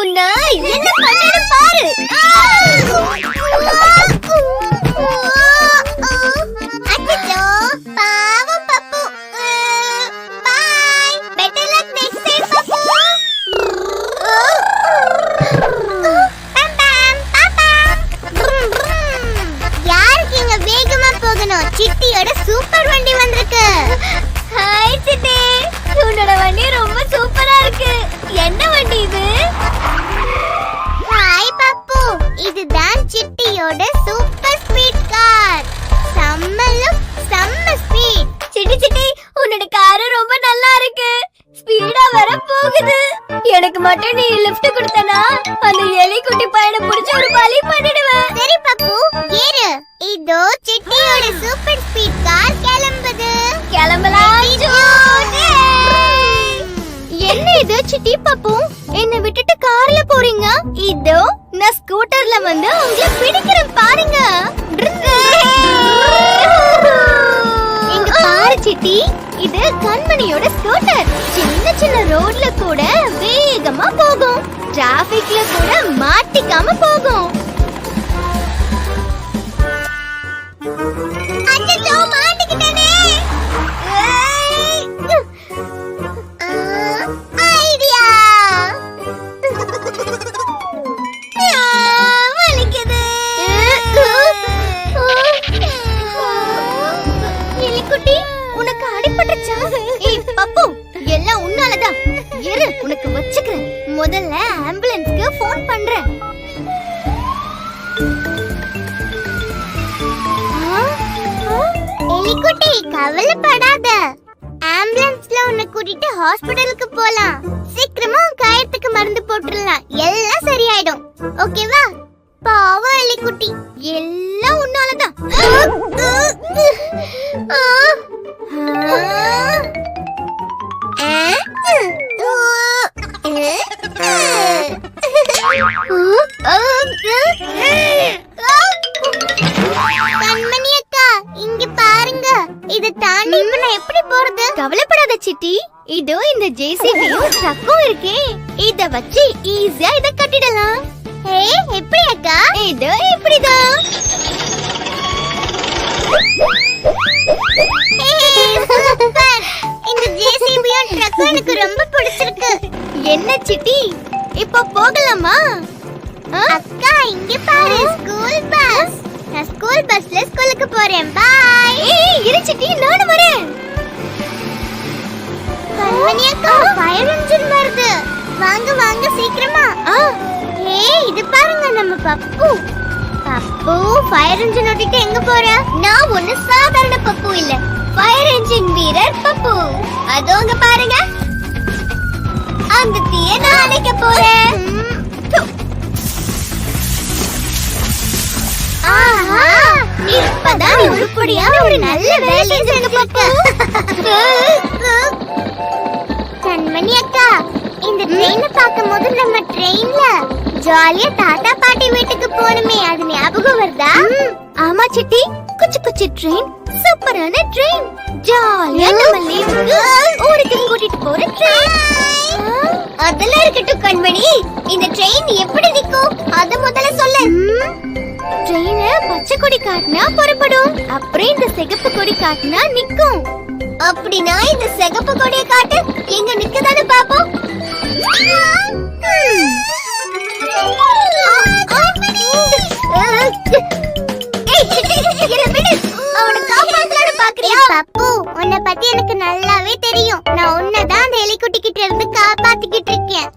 உன்னை என்ன பண்ணேன்னு பாரு. அச்சச்சோ, பாவம் Pappu. Bye. Better luck next time Pappu. பம் பம் பாப்பா. யாருக்கு இங்க வேகமா போகணும்? சிட்டியோட சூப்பர் வண்டி வந்திருக்கு. ஹாய் சிட்டி, உன்னோட வண்டி ரொம்ப சூப்பரா இருக்கு. என்ன வண்டி இது? ஹாய் பப்பு, இதுதான் சிட்டியோட சூப்பர் ஸ்பீட் கார். செம்ம லுக், செம்ம ஸ்பீட். சிட்டி சிட்டி, உன்னோட கார் ரொம்ப நல்லா இருக்கு. ஸ்பீடா வர போகுது. எனக்கு மட்டும் நீ லிஃப்ட் கொடுத்தனா அந்த எலி குட்டி பையனை புடிச்சு ஒரு பலி பண்ணிடுவேன். சரி பப்பு, ஏறு. இதோ சிட்டியோட சூப்பர் ஸ்பீட் கார் கிளம்புது. கிளம்பலாம். என்ன இது சிட்டி பப்பு, என்ன விட்டுட்டு கார்ல போறீங்க? இதோ நான் ஸ்கூட்டர்ல வந்து உங்களை பிடிக்கிறேன் பாருங்க. இங்க பாரு சிட்டி, இது கண்மணியோட ஸ்கூட்டர். சின்ன சின்ன ரோட்ல கூட வேகமா போகும். டிராபிக்ல கூட மாட்டிக்காம போகும். அச்சச்சோ, மாட்டிக்கிட்டேனே. ஐடியா. வலிக்குது. எலிக்குட்டி, உனக்கு அடிபட்டுச்சா? ஏய் பப்பு, எல்லாம் உன்னாலதான். இரு, உனக்கு வச்சுக்கிறேன். முதல்ல ஆம்புலன்ஸ்க்கு ஃபோன் பண்றேன். எலிக்குட்டி, கவலைப்படாத. ஆம்புலன்ஸ்ல உன்னை கூட்டிட்டு ஹாஸ்பிடலுக்கு போலாம். சீக்கிரமா உன் காயத்துக்கு மருந்து போட்டுடலாம். எல்லாம் சரியாயிடும். ஓகேவா? பாவம் எலிக்குட்டி, எல்லாம் உன்னாலதான். கண்மணி அக்கா, இங்க பாருங்க. இத தாண்டி இப்ப நான் எப்படி போறது? கவலைப்படாத சிட்டி, இதோ இந்த ஜேசிபியும் ட்ரக்கும் இருக்கே. இத வச்சு ஈஸியா இத கட்டிடலாம். ஏய், எப்படி அக்கா? இதோ இப்படிதான். சூப்பர். இந்த ஜேசிபியும் ட்ரக்கும் எனக்கு ரொம்ப பிடிச்சிருக்கு. என்ன சிட்டி, இப்போ போகலாமா? அக்கா, இங்க பாரு, ஸ்கூல் பஸ். நான் ஸ்கூல் பஸ்ல ஸ்கூலுக்கு போறேன். பை. ஏய் இரு சிட்டி, நானும் வரேன். கண்மணி அக்கா, ஃபயர் இன்ஜின் வருது. வாங்க வாங்க சீக்கிரமா. ஏய் இது பாருங்க, நம்ம பப்பு. பப்பு, ஃபயர் இன்ஜின் ஓட்டிட்டு எங்க போற? நான் ஒண்ணு சாதாரண பப்பு இல்ல, ஃபயர் இன்ஜின் வீரர் பப்பு. அதோங்க பாருங்க, அந்த தீய நான் அணைக்க போறேன். ஆஹா, இப்பதான் உருப்படியான ஒரு நல்ல வேலை செஞ்சு பப்பு. கண்மணி அக்கா, இந்த ட்ரெயினை பார்க்கும்போது நம்ம ட்ரெயின்ல ஜாலியா தாத்தா பாட்டி வீட்டுக்கு போணுமே, அது ஞாபகம் வருதா? ஆமா சிட்டி, குச்சி குச்சி ட்ரெயின், சூப்பரான ட்ரெயின். ஜாலியா நம்ம லீவுக்கு ஊருக்கு கூட்டிட்டு போற ட்ரெயின். அதெல்லாம் இருக்கட்டும் கண்மணி, இந்த ட்ரெயின் எப்படி நிக்கும் அத முதல்ல சொல்லு. ட்ரெயின் பச்சை கொடி காட்டினா புறப்படும், அப்புறம் இந்த சிகப்பு கொடி காட்டினா நிக்கும். அப்படினா இந்த சிகப்பு கொடியை காட்டு, எங்க நிக்குதான்னு பாப்போம். பப்பு, உன்னை பத்தி எனக்கு நல்லாவே தெரியும். நான் உன்னதான் அந்த எலிக்குட்டி கிட்ட இருந்து காப்பாத்திக்கிட்டு இருக்கேன்.